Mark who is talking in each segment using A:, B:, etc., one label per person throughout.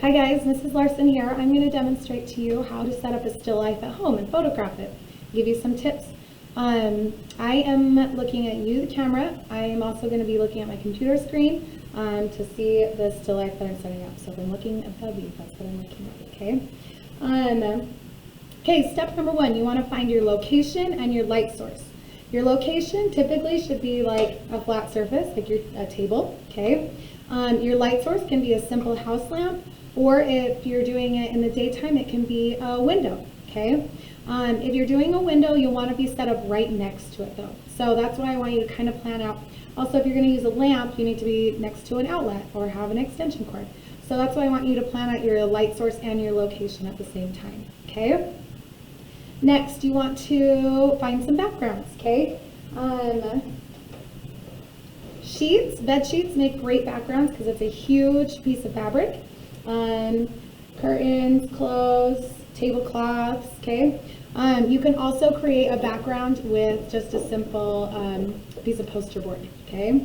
A: Hi guys, Mrs. Larson here. I'm going to demonstrate to you how to set up a still life at home and photograph it. Give you some tips. I am looking at you, the camera. I am also going to be looking at my computer screen to see the still life that I'm setting up. So if I'm looking above you, that's what I'm looking at, okay? Okay, step number one, you want to find your location and your light source. Your location typically should be like a flat surface, like a table, okay? Your light source can be a simple house lamp, or if you're doing it in the daytime, it can be a window, okay? If you're doing a window, you'll want to be set up right next to it though. So that's why I want you to kind of plan out. Also, if you're going to use a lamp, you need to be next to an outlet or have an extension cord. So that's why I want you to plan out your light source and your location at the same time, okay? Next, you want to find some backgrounds, okay? Sheets, bed sheets make great backgrounds because it's a huge piece of fabric. Curtains, clothes, tablecloths, okay? You can also create a background with just a simple piece of poster board, okay?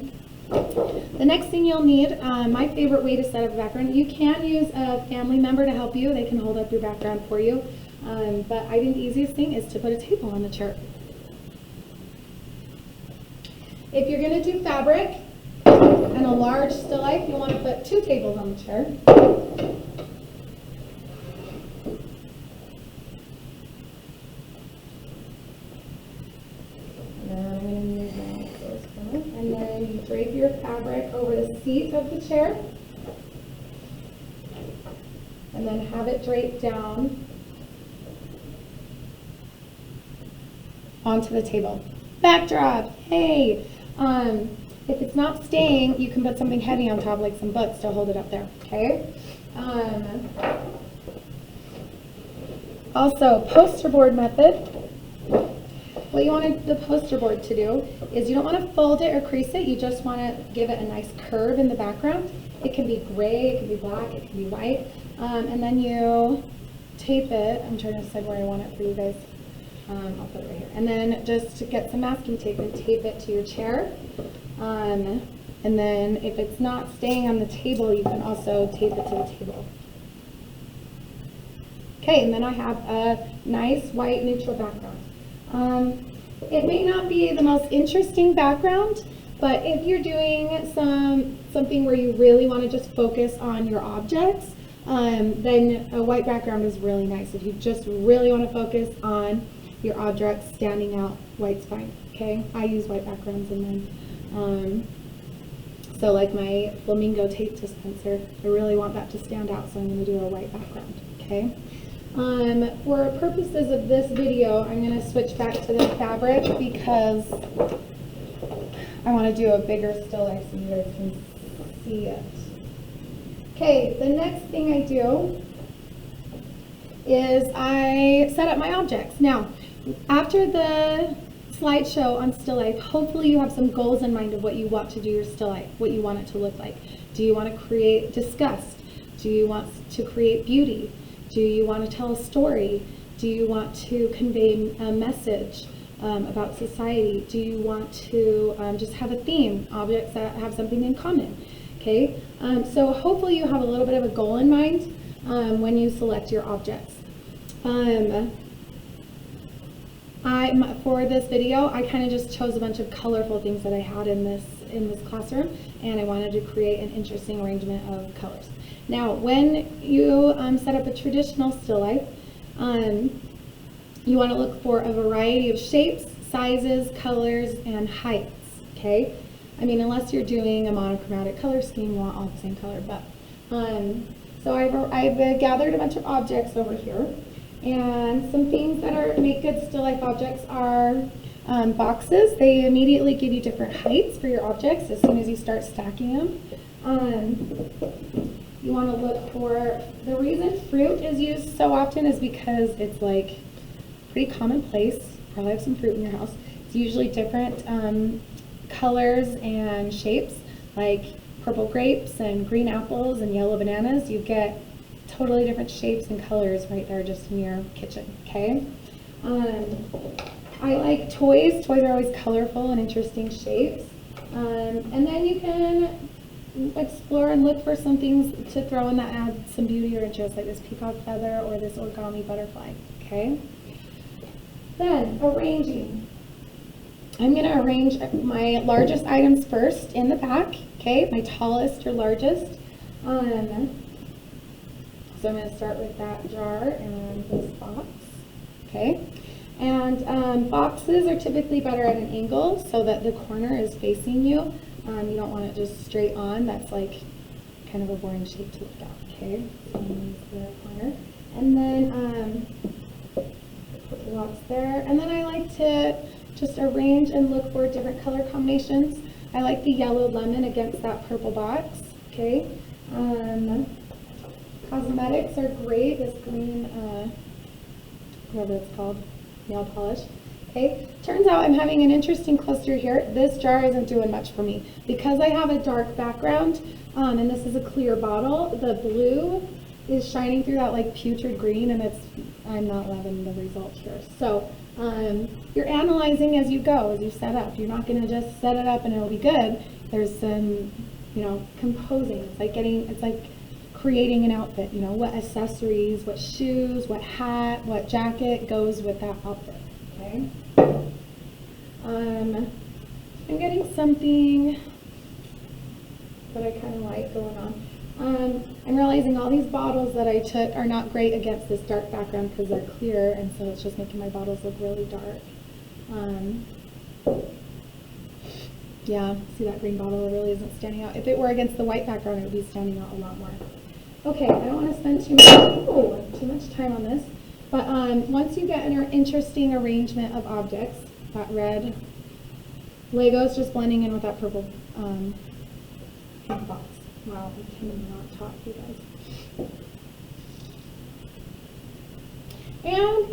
A: The next thing you'll need, my favorite way to set up a background, you can use a family member to help you. They can hold up your background for you. But I think the easiest thing is to put a table on the chair. If you're going to do fabric and a large still life, you want to put 2 tables on the chair. And then you drape your fabric over the seat of the chair. And then have it draped down onto the table. Backdrop, hey! If it's not staying, you can put something heavy on top, like some books, to hold it up there, okay? Also, poster board method. What you want the poster board to do is you don't want to fold it or crease it, you just want to give it a nice curve in the background. It can be gray, it can be black, it can be white. And then you tape it. I'm trying to decide where I want it for you guys. I'll put it right here. And then just get some masking tape and tape it to your chair. And then if it's not staying on the table, you can also tape it to the table. Okay, and then I have a nice white neutral background. It may not be the most interesting background, but if you're doing something where you really want to just focus on your objects, then a white background is really nice. If you just really want to focus on your objects standing out, white's fine, okay? I use white backgrounds, and then, so like my flamingo tape dispenser, I really want that to stand out, so I'm going to do a white background, okay? For purposes of this video, I'm going to switch back to the fabric because I want to do a bigger still life so you guys can see it. Okay, the next thing I do is I set up my objects. Now, after the slideshow on still life, hopefully you have some goals in mind of what you want to do your still life, what you want it to look like. Do you want to create disgust? Do you want to create beauty? Do you want to tell a story? Do you want to convey a message about society? Do you want to just have a theme, objects that have something in common? Okay, so hopefully you have a little bit of a goal in mind when you select your objects. For this video, I kind of just chose a bunch of colorful things that I had in this classroom, and I wanted to create an interesting arrangement of colors. Now, when you set up a traditional still life, you want to look for a variety of shapes, sizes, colors, and heights, okay? I mean, unless you're doing a monochromatic color scheme, you want all the same color, but, so I've gathered a bunch of objects over here, and some things that make good still life objects are boxes. They immediately give you different heights for your objects as soon as you start stacking them. You want to look for, the reason fruit is used so often is because it's like pretty commonplace. Probably have some fruit in your house. It's usually different colors and shapes, like purple grapes and green apples and yellow bananas. You get totally different shapes and colors right there just in your kitchen, okay? I like toys. Toys are always colorful and interesting shapes. And then you can explore and look for some things to throw in that add some beauty or interest, like this peacock feather or this origami butterfly, okay? Then, arranging. I'm gonna arrange my largest items first in the back, okay? My tallest or largest. So I'm gonna start with that jar and this box, okay? And boxes are typically better at an angle so that the corner is facing you. You don't want it just straight on. That's like kind of a boring shape to look at, okay? So I'm gonna use the corner. And then put the box there. And then I like to just arrange and look for different color combinations. I like the yellow lemon against that purple box, okay? Cosmetics are great. This green, whatever it's called, nail polish. Okay, turns out I'm having an interesting cluster here. This jar isn't doing much for me. Because I have a dark background, and this is a clear bottle, the blue is shining through that like putrid green, and I'm not loving the result here. So you're analyzing as you go, as you set up. You're not gonna just set it up and it'll be good. There's some, composing. It's like creating an outfit, what accessories, what shoes, what hat, what jacket goes with that outfit. Okay. I'm getting something that I kind of like going on. I'm realizing all these bottles that I took are not great against this dark background because they're clear, and so it's just making my bottles look really dark. Yeah, see that green bottle? It really isn't standing out. If it were against the white background, it would be standing out a lot more. Okay, I don't want to spend too much time on this. But once you get an interesting arrangement of objects, that red Lego is just blending in with that purple pink box. Wow, I cannot talk, you guys. And,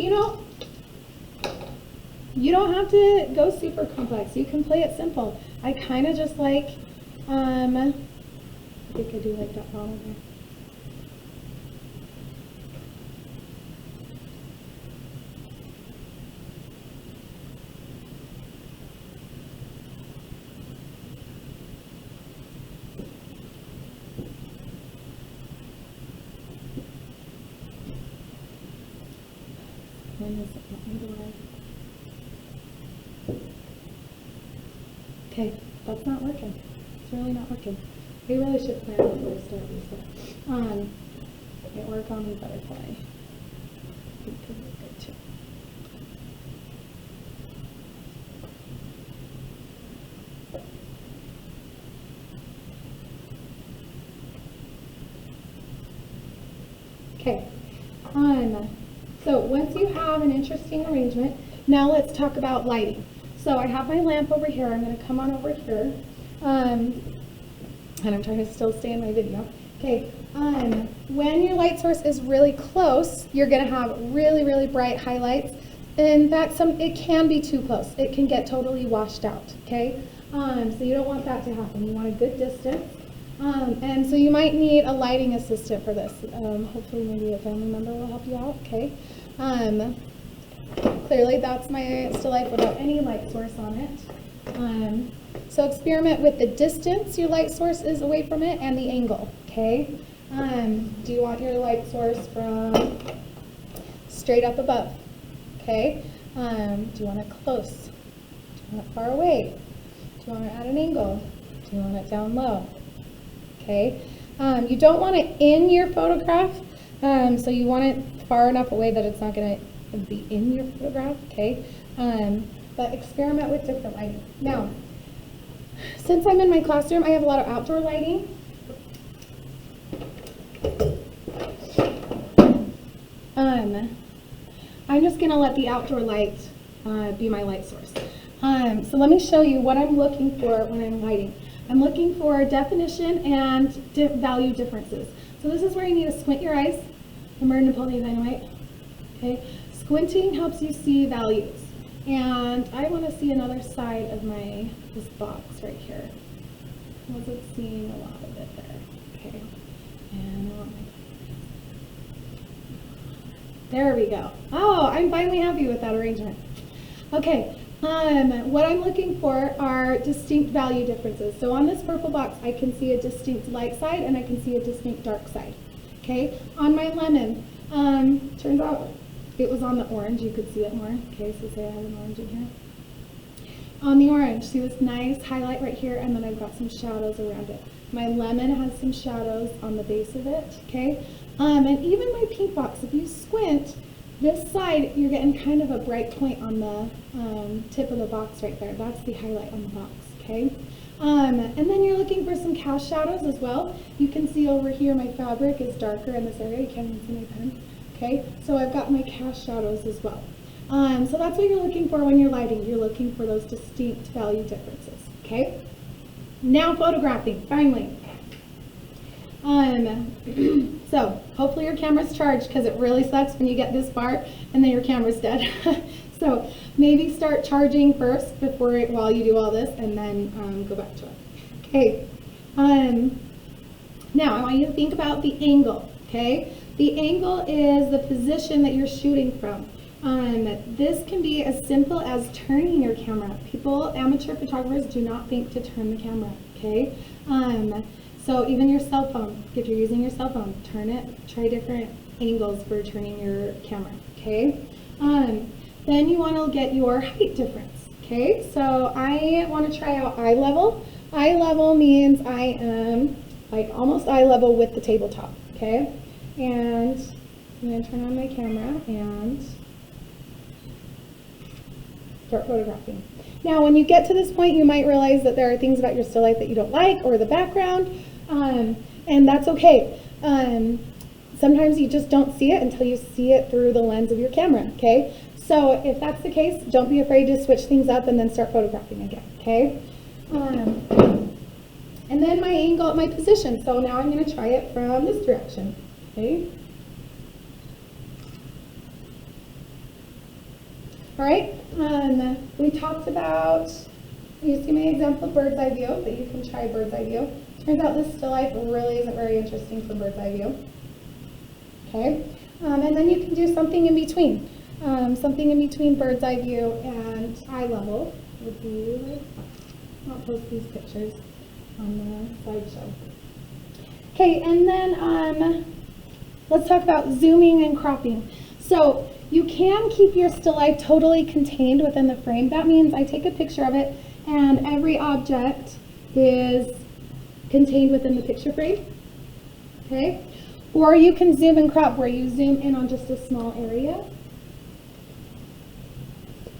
A: you don't have to go super complex. You can play it simple. I kind of just like, I think I do like that bottle there. Okay, that's not working. It's really not working. We really should plan before we start these stuff. It work on the butterfly. I think it was good too. Okay. So once you have an interesting arrangement, now let's talk about lighting. So I have my lamp over here. I'm going to come on over here. And I'm trying to still stay in my video. Okay. When your light source is really close, you're going to have really, really bright highlights. In fact, it can be too close. It can get totally washed out. Okay. So you don't want that to happen. You want a good distance. And so you might need a lighting assistant for this. Hopefully maybe a family member will help you out, okay? Clearly that's my still life without any light source on it. So experiment with the distance your light source is away from it and the angle, okay? Do you want your light source from straight up above, okay? Do you want it close? Do you want it far away? Do you want it at an angle? Do you want it down low? Okay, you don't want it in your photograph, so you want it far enough away that it's not going to be in your photograph, okay? But experiment with different lighting. Now, since I'm in my classroom, I have a lot of outdoor lighting. I'm just going to let the outdoor light be my light source. So let me show you what I'm looking for when I'm lighting. I'm looking for definition and value differences. So this is where you need to squint your eyes. Remember Napoleon Dynamite? Okay. Squinting helps you see values. And I want to see another side of this box right here. I wasn't seeing a lot of it there. Okay. And I want there we go. Oh, I'm finally happy with that arrangement. Okay, What I'm looking for are distinct value differences. So on this purple box, I can see a distinct light side and I can see a distinct dark side. Okay, on my lemon, turns out it was on the orange, you could see it more. Okay, so say I have an orange in here. On the orange, see this nice highlight right here, and then I've got some shadows around it. My lemon has some shadows on the base of it, okay? And even my pink box, if you squint, this side, you're getting kind of a bright point on the tip of the box right there. That's the highlight on the box, okay? And then you're looking for some cast shadows as well. You can see over here my fabric is darker in this area. You can't even see my pen, okay? So I've got my cast shadows as well. So that's what you're looking for when you're lighting. You're looking for those distinct value differences, okay? Now photographing, finally. So hopefully your camera's charged, because it really sucks when you get this far and then your camera's dead. So maybe start charging first while you do all this, and then go back to it. Okay. Now I want you to think about the angle, okay? The angle is the position that you're shooting from. This can be as simple as turning your camera. Amateur photographers do not think to turn the camera, okay? So even your cell phone, if you're using your cell phone, turn it, try different angles for turning your camera, okay? Then you want to get your height difference, okay? So I want to try out eye level. Eye level means I am like almost eye level with the tabletop, okay? And I'm going to turn on my camera and start photographing. Now, when you get to this point, you might realize that there are things about your still life that you don't like, or the background, and that's okay. Sometimes you just don't see it until you see it through the lens of your camera, okay? So if that's the case, don't be afraid to switch things up and then start photographing again, okay? And then my angle, my position. So now I'm going to try it from this direction, okay? All right, we talked about, you see my example of bird's eye view, that you can try bird's eye view. Turns out this still life really isn't very interesting for bird's eye view. Okay, and then you can do something in between. Something in between bird's eye view and eye level would be like, I'll post these pictures on the slideshow. Okay, and then let's talk about zooming and cropping. So you can keep your still life totally contained within the frame. That means I take a picture of it and every object is contained within the picture frame, okay? Or you can zoom and crop where you zoom in on just a small area.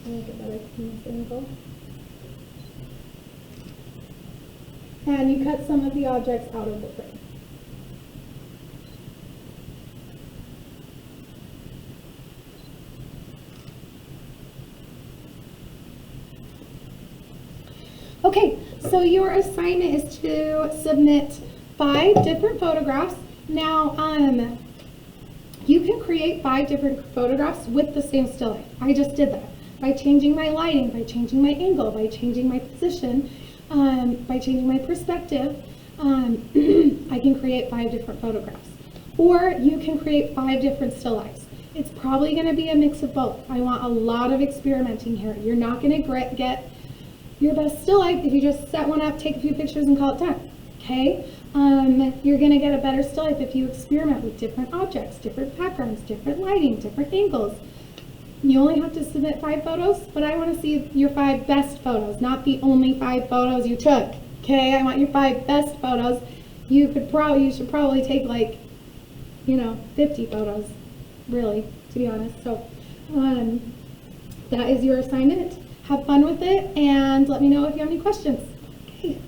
A: Get better from this angle. And you cut some of the objects out of the frame. Okay, so your assignment is to submit 5 different photographs. Now, you can create 5 different photographs with the same still life. I just did that by changing my lighting, by changing my angle, by changing my position, by changing my perspective. I can create 5 different photographs. Or you can create 5 different still lifes. It's probably going to be a mix of both. I want a lot of experimenting here. You're not going to get your best still life if you just set one up, take a few pictures, and call it done, okay? You're going to get a better still life if you experiment with different objects, different backgrounds, different lighting, different angles. You only have to submit 5 photos, but I want to see your 5 best photos, not the only 5 photos you took, okay? I want your 5 best photos. You should probably take like, 50 photos, really, to be honest. So that is your assignment. Have fun with it, and let me know if you have any questions. Okay.